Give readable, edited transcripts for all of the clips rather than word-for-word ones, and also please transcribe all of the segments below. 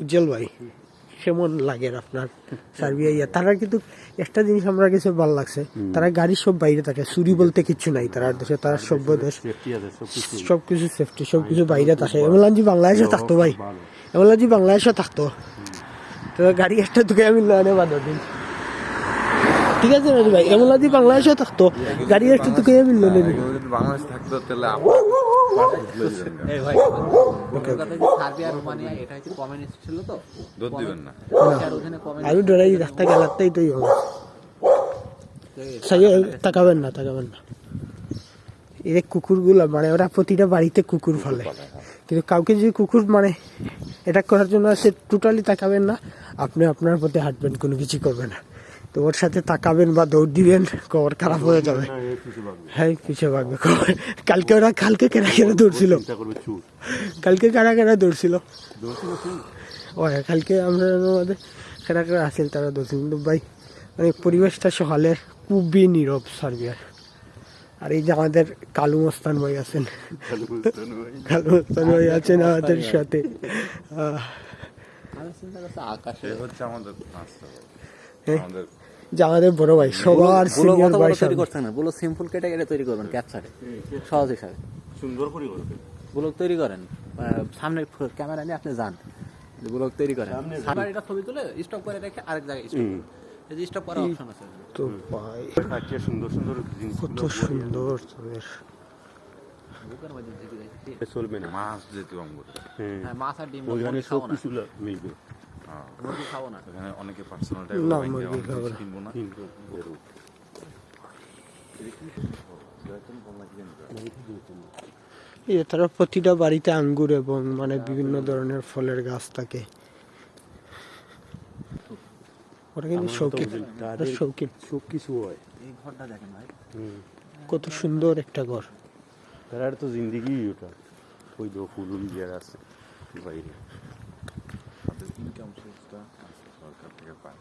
উজ্জ্বল ভাই কেমন লাগে আপনার সার্বিয়া ইয়া? তারা কিন্তু একটা জিনিস আমার কাছে ভালো লাগছে, তারা গাড়ি সব বাইরে থাকে, চুরি বলতে কিচ্ছু নাই তারা দেশে, তারা সভ্য দেশ, সবকিছু সেফটি, সবকিছু বাইরে থাকে। এমনজি বাংলাদেশে থাকতো ভাই, এমনজি বাংলাদেশে থাকতো তো গাড়ি একটা ঢুকে আমি লয়নে বাঁধো দিন, ঠিক আছে না ভাই? এমনজি বাংলাদেশে থাকতো গাড়ি একটা ঢুকে আমি লয়নে দিন। বাংলাদেশ থাকতো তাহলে আমি ডরাই রাস্তা গেলাতেই তো তাকাবেন না, তাকাবেন না। এই কুকুরগুলো মানে ওরা প্রতিটা বাড়িতে কুকুর ফেলে, কিন্তু কাউকে যদি কুকুর মানে অ্যাটাক করার জন্য আসে টোটালি তাকাবেন না, আপনি আপনার পথে হাঁটবেন, কোনো কিছু করবে না। তো ওর সাথে তাকাবেন বা দৌড় দিবেন, খবর খারাপ হয়ে যাবে। হ্যাঁ পিছিয়ে ভাগবে খবর। কালকে কেনা দৌড়ছিল, কালকে কারা দৌড়ছিল, ও কালকে আমরা কারা আসেন তারা দৌড়ছিল। কিন্তু ভাই মানে পরিবেশটা সকালে খুবই নীরব সার্বিয়ার। আর এই যে আমাদের কালু মস্তান ভাই আছেন, কালু মস্তান ভাই আছেন আমাদের সাথে। আমাদের বড় ভাই সবার সিনিয়র ভাই তৈরি করতে না, বলো সিম্পল ক্যাটাগরি তৈরি করবেন, ক্যাপচারে সহজ হিসাবে সুন্দর করে করবেন, ব্লগ তৈরি করেন, সামনে ক্যামেরা নিয়ে আপনি যান, ব্লগ তৈরি করেন, সামনে এটা ছবি তুলে স্টপ করে রেখে আরেক জায়গায় স্টপ করার অপশন আছে। তো ভাই সুন্দর সুন্দর কত সুন্দর চলবে না, মাছ যেতে মাছ আর ডিম ওইখানে সব কিছু মিলবে। মুরগি খাবো না, এখানে অনেকে পার্সোনাল না মুরগি খাবো না, কিনবো না, গরু। তারা প্রতিটা বাড়িতে আঙ্গুর এবং মানে বিভিন্ন ধরনের ফলের গাছ থাকে। ওরা কিন্তু শৌখিন, শৌখিন সব কিছু হয়। এই ঘরটা দেখেন ভাই, কত সুন্দর একটা ঘর। তারা তো জিন্দিগি ওটা, ওই দো ফুল দিয়ে আছে বাইরে। ইনকাম সোর্সটা সরকার থেকে পায়,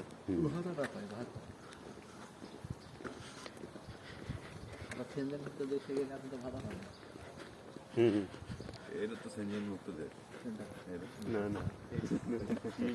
ভাতাটা পায়, ভাতা। সেনজেন মুক্ত দেশে গেলে আপনি তো ভাতা পাবেন। এটা তো সেনজেন মুক্ত দেশ না।